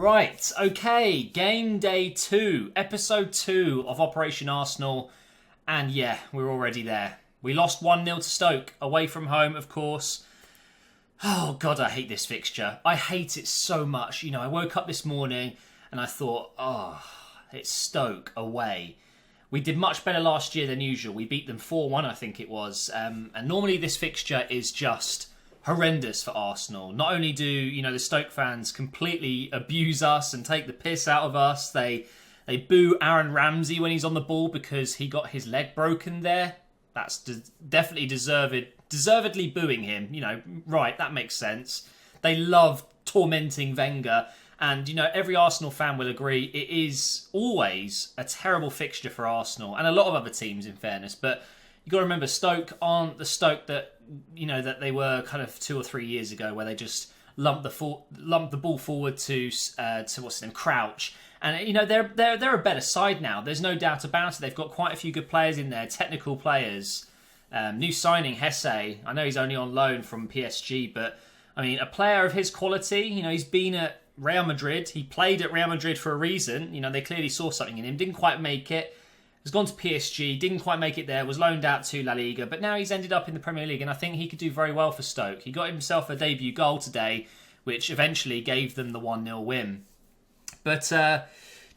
Right, okay, game day 2, episode 2 of Operation Arsenal. And yeah, we're already there. We lost 1-0 to Stoke, away from home, of course. Oh, God, I hate this fixture. I hate it so much. You know, I woke up this morning and I thought, it's Stoke away. We did much better last year than usual. We beat them 4-1, I think it was. And normally this fixture is just horrendous for Arsenal. Not only do, the Stoke fans completely abuse us and take the piss out of us, they boo Aaron Ramsey when he's on the ball because he got his leg broken there. That's definitely deservedly booing him. Right, that makes sense. They love tormenting Wenger. And, every Arsenal fan will agree it is always a terrible fixture for Arsenal and a lot of other teams, in fairness. But you got to remember, Stoke aren't the Stoke that that they were kind of 2 or 3 years ago, where they just lumped the ball forward to what's his name, Crouch. And they're a better side now. There's no doubt about it. They've got quite a few good players in there, technical players. New signing Hesse. I know he's only on loan from PSG, but I mean, a player of his quality. He's been at Real Madrid. He played at Real Madrid for a reason. They clearly saw something in him. Didn't quite make it. Has gone to PSG, didn't quite make it there, was loaned out to La Liga, but now he's ended up in the Premier League, and I think he could do very well for Stoke. He got himself a debut goal today, which eventually gave them the 1-0 win. But do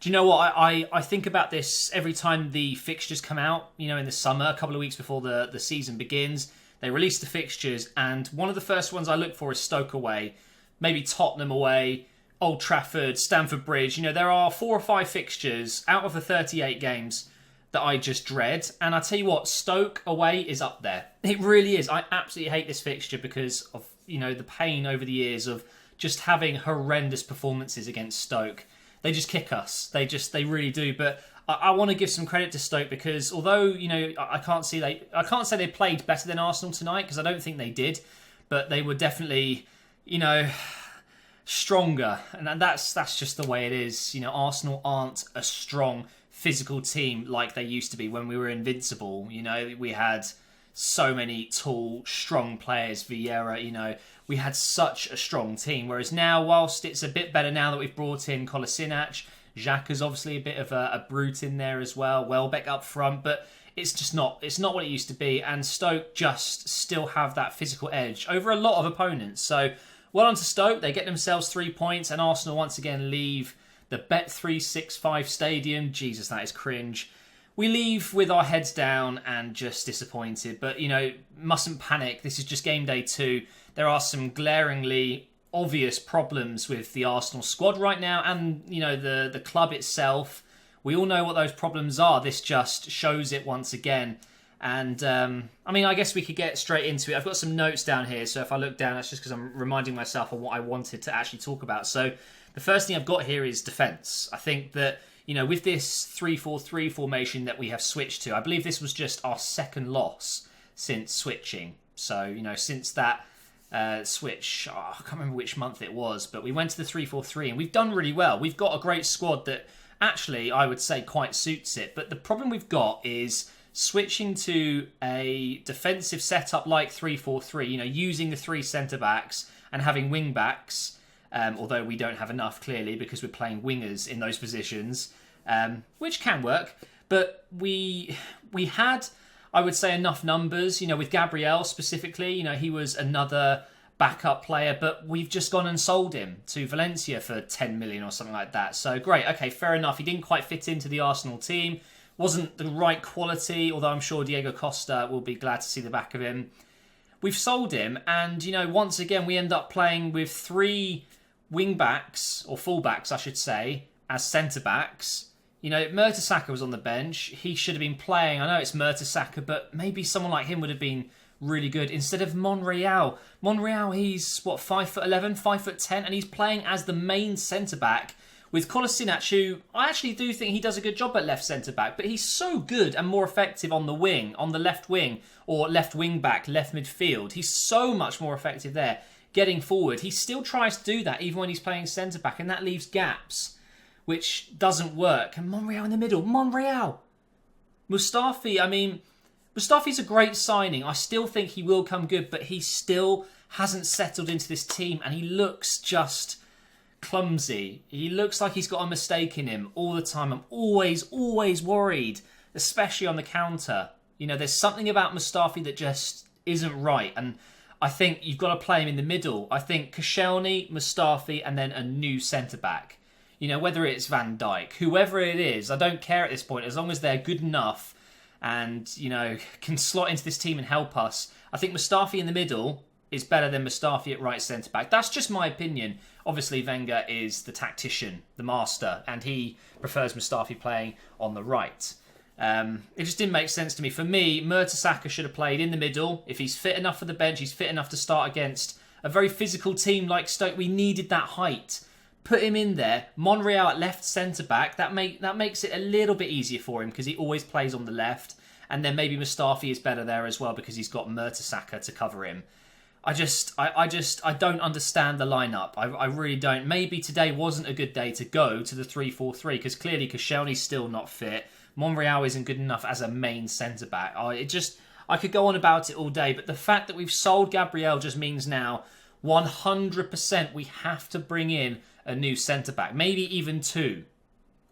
you know what? I think about this every time the fixtures come out, in the summer, a couple of weeks before the season begins. They release the fixtures, and one of the first ones I look for is Stoke away, maybe Tottenham away, Old Trafford, Stamford Bridge. There are 4 or 5 fixtures out of the 38 games that I just dread. And I tell you what, Stoke away is up there. It really is. I absolutely hate this fixture because of, the pain over the years of just having horrendous performances against Stoke. They just kick us. They really do. But I want to give some credit to Stoke because although, I can't say they played better than Arsenal tonight because I don't think they did, but they were definitely, stronger. And that's just the way it is. Arsenal aren't a strong physical team like they used to be when we were invincible. We had so many tall, strong players. Vieira, we had such a strong team. Whereas now, whilst it's a bit better now that we've brought in Kolasinac, Xhaka's obviously a bit of a brute in there as well. Welbeck up front, but it's not what it used to be. And Stoke just still have that physical edge over a lot of opponents. So well on to Stoke. They get themselves 3 points, and Arsenal once again leave the Bet365 Stadium. Jesus, that is cringe. We leave with our heads down and just disappointed. But, mustn't panic. This is just game day 2. There are some glaringly obvious problems with the Arsenal squad right now and, the club itself. We all know what those problems are. This just shows it once again. And, I guess we could get straight into it. I've got some notes down here. So if I look down, that's just because I'm reminding myself of what I wanted to actually talk about. So the first thing I've got here is defence. I think that, with this 3-4-3 formation that we have switched to, I believe this was just our second loss since switching. So, since that switch, I can't remember which month it was, but we went to the 3-4-3 and we've done really well. We've got a great squad that actually, I would say, quite suits it. But the problem we've got is switching to a defensive setup like 3-4-3, using the 3 centre-backs and having wing-backs. Although we don't have enough, clearly, because we're playing wingers in those positions, which can work. But we had, I would say, enough numbers, with Gabriel specifically. He was another backup player, but we've just gone and sold him to Valencia for 10 million or something like that. So great, okay, fair enough. He didn't quite fit into the Arsenal team. Wasn't the right quality, although I'm sure Diego Costa will be glad to see the back of him. We've sold him, and, once again, we end up playing with 3 wing-backs, or full-backs, I should say, as centre-backs. Mertesacker was on the bench. He should have been playing. I know it's Mertesacker, but maybe someone like him would have been really good instead of Monreal. Monreal, he's, 5'11", 5'10", and he's playing as the main centre-back with Kolasinac, who I actually do think he does a good job at left centre-back, but he's so good and more effective on the wing, on the left wing, or left wing-back, left midfield. He's so much more effective there. Getting forward, he still tries to do that even when he's playing centre-back, and that leaves gaps, which doesn't work. And Monreal in the middle. Monreal! Mustafi's a great signing. I still think he will come good, but he still hasn't settled into this team, and he looks just clumsy. He looks like he's got a mistake in him all the time. I'm always worried, especially on the counter. You know, there's something about Mustafi that just isn't right. And I think you've got to play him in the middle. I think Koscielny, Mustafi, and then a new centre-back. You know, whether it's Van Dijk, whoever it is, I don't care at this point, as long as they're good enough and, you know, can slot into this team and help us. I think Mustafi in the middle is better than Mustafi at right centre-back. That's just my opinion. Obviously, Wenger is the tactician, the master, and he prefers Mustafi playing on the right. It just didn't make sense to me. For me, Mertesacker should have played in the middle. If he's fit enough for the bench, he's fit enough to start against a very physical team like Stoke. We needed that height. Put him in there. Monreal at left centre-back. That makes it a little bit easier for him because he always plays on the left. And then maybe Mustafi is better there as well because he's got Mertesacker to cover him. I don't understand the lineup. I really don't. Maybe today wasn't a good day to go to the 3-4-3 because clearly Koscielny's still not fit. Monreal isn't good enough as a main centre-back. I could go on about it all day, but the fact that we've sold Gabriel just means now 100% we have to bring in a new centre-back, maybe even two.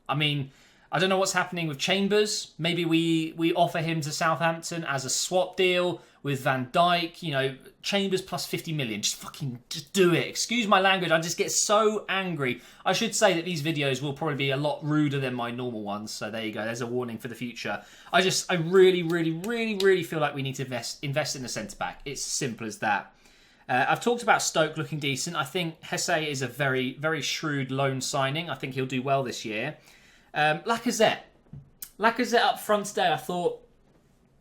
I mean, I don't know what's happening with Chambers. Maybe we offer him to Southampton as a swap deal with Van Dijk. You know, Chambers plus 50 million. Just do it. Excuse my language. I just get so angry. I should say that these videos will probably be a lot ruder than my normal ones. So there you go. There's a warning for the future. I really feel like we need to invest in a centre-back. It's as simple as that. I've talked about Stoke looking decent. I think Hesse is a very shrewd loan signing. I think he'll do well this year. Lacazette up front today, I thought,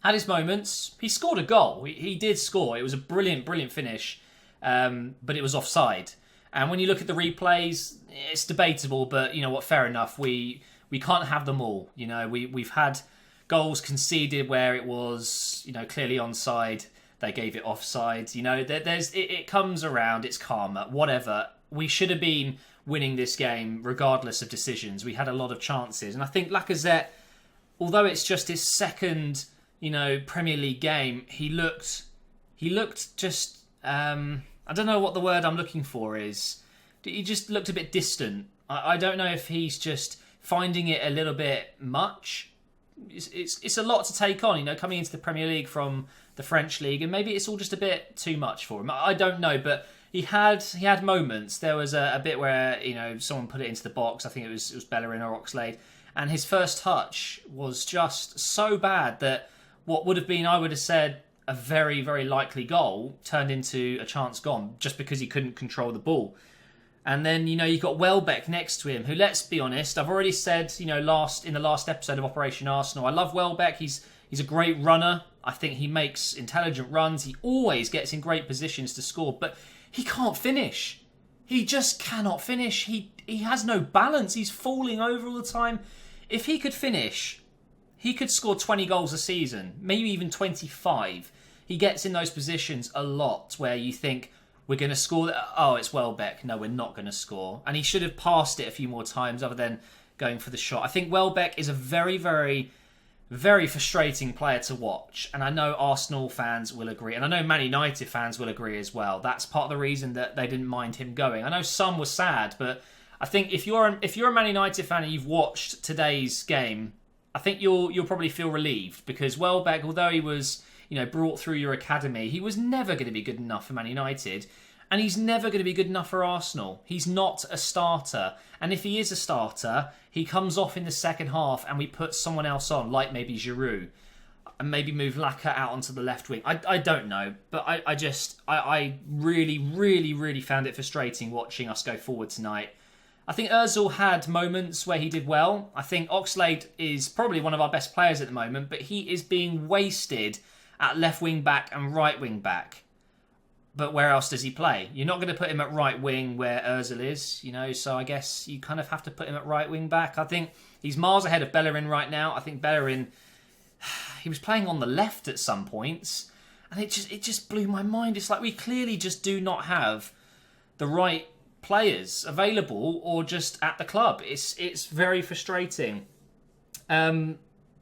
had his moments. He scored a goal. He did score. It was a brilliant finish, but it was offside. And when you look at the replays, it's debatable, but you know what, fair enough. We can't have them all. You know, we've had goals conceded where it was, you know, clearly onside. They gave it offside. You know, it comes around. It's karma. Whatever. We should have been winning this game regardless of decisions. We had a lot of chances. And I think Lacazette, although it's just his second, you know, Premier League game, he looked just, I don't know what the word I'm looking for is. He just looked a bit distant. I don't know if he's just finding it a little bit much. It's a lot to take on, you know, coming into the Premier League from the French league, and maybe it's all just a bit too much for him. I don't know, but he had moments. There was a bit where, you know, someone put it into the box. I think it was Bellerin or Oxlade, and his first touch was just so bad that what would have been, I would have said, a very likely goal turned into a chance gone just because he couldn't control the ball. And then, you know, you've got Welbeck next to him, who, let's be honest, I've already said, you know, in the last episode of Operation Arsenal, I love Welbeck. He's a great runner. I think he makes intelligent runs. He always gets in great positions to score, but he can't finish. He just cannot finish. He has no balance. He's falling over all the time. If he could finish, he could score 20 goals a season, maybe even 25. He gets in those positions a lot where you think, we're going to score. Oh, it's Welbeck. No, we're not going to score. And he should have passed it a few more times other than going for the shot. I think Welbeck is a very frustrating player to watch. And I know Arsenal fans will agree. And I know Man United fans will agree as well. That's part of the reason that they didn't mind him going. I know some were sad, but I think if you're a Man United fan and you've watched today's game, I think you'll probably feel relieved because Welbeck, although he was, you know, brought through your academy, he was never going to be good enough for Man United, and he's never going to be good enough for Arsenal. He's not a starter, and if he is a starter, he comes off in the second half and we put someone else on, like maybe Giroud, and maybe move Laka out onto the left wing. I don't know, but I really found it frustrating watching us go forward tonight. I think Ozil had moments where he did well. I think Oxlade is probably one of our best players at the moment, but he is being wasted at left wing back and right wing back. But where else does he play? You're not going to put him at right wing where Ozil is, you know, so I guess you kind of have to put him at right wing back. I think he's miles ahead of Bellerin right now. I think Bellerin, he was playing on the left at some points, and it just blew my mind. It's like we clearly just do not have the right players available or just at the club. It's very frustrating. But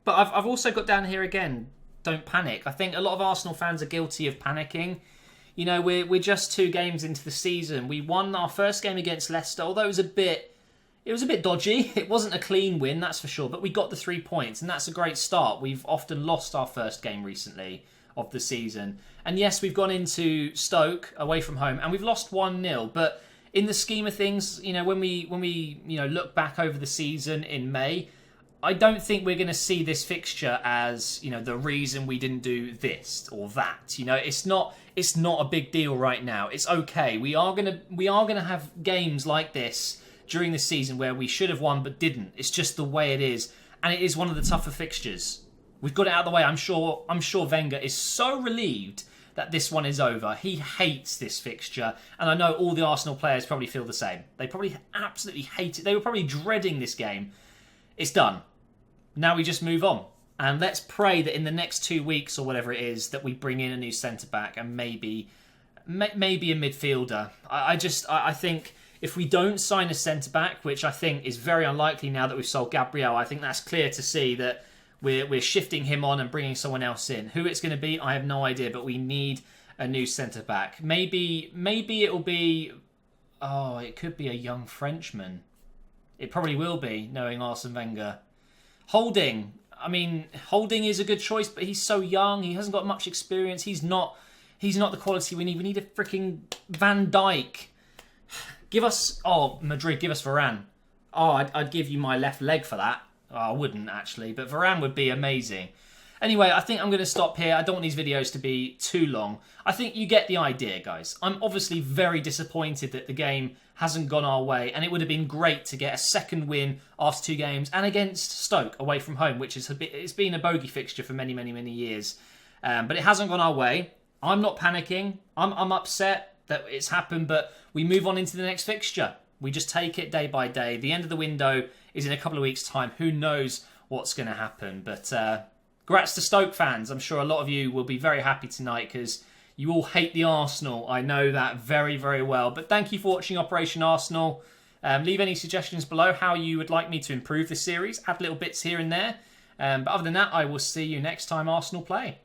I've also got down here again, don't panic. I think a lot of Arsenal fans are guilty of panicking. You know, we're just 2 games into the season. We won our first game against Leicester, although it was a bit dodgy. It wasn't a clean win, that's for sure, but we got the 3 points, and that's a great start. We've often lost our first game recently of the season. And yes, we've gone into Stoke away from home, and we've lost 1-0, but in the scheme of things, you know, when we look back over the season in May, I don't think we're going to see this fixture as, you know, the reason we didn't do this or that. You know, it's not a big deal right now. It's okay. We are going to have games like this during the season where we should have won but didn't. It's just the way it is, and it is one of the tougher fixtures. We've got it out of the way. I'm sure Wenger is so relieved that this one is over. He hates this fixture, and I know all the Arsenal players probably feel the same. They probably absolutely hate it. They were probably dreading this game. It's done. Now we just move on. And let's pray that in the next 2 weeks or whatever it is that we bring in a new centre-back and maybe a midfielder. I think if we don't sign a centre-back, which I think is very unlikely now that we've sold Gabriel, I think that's clear to see that we're shifting him on and bringing someone else in. Who it's going to be, I have no idea, but we need a new centre-back. Maybe it'll be... Oh, it could be a young Frenchman. It probably will be, knowing Arsene Wenger. Holding. I mean, Holding is a good choice, but he's so young. He hasn't got much experience. He's not the quality we need. We need a freaking Van Dijk. Give us... Oh, Madrid, give us Varane. Oh, I'd give you my left leg for that. Oh, I wouldn't, actually. But Varane would be amazing. Anyway, I think I'm going to stop here. I don't want these videos to be too long. I think you get the idea, guys. I'm obviously very disappointed that the game hasn't gone our way, and it would have been great to get a second win after 2 games and against Stoke away from home, which it's been a bogey fixture for many, many, many years. But it hasn't gone our way. I'm not panicking. I'm upset that it's happened, but we move on into the next fixture. We just take it day by day. The end of the window is in a couple of weeks' time. Who knows what's going to happen? But congrats to Stoke fans. I'm sure a lot of you will be very happy tonight because you all hate the Arsenal. I know that very, very well. But thank you for watching Operation Arsenal. Leave any suggestions below how you would like me to improve this series. Add little bits here and there. But other than that, I will see you next time Arsenal play.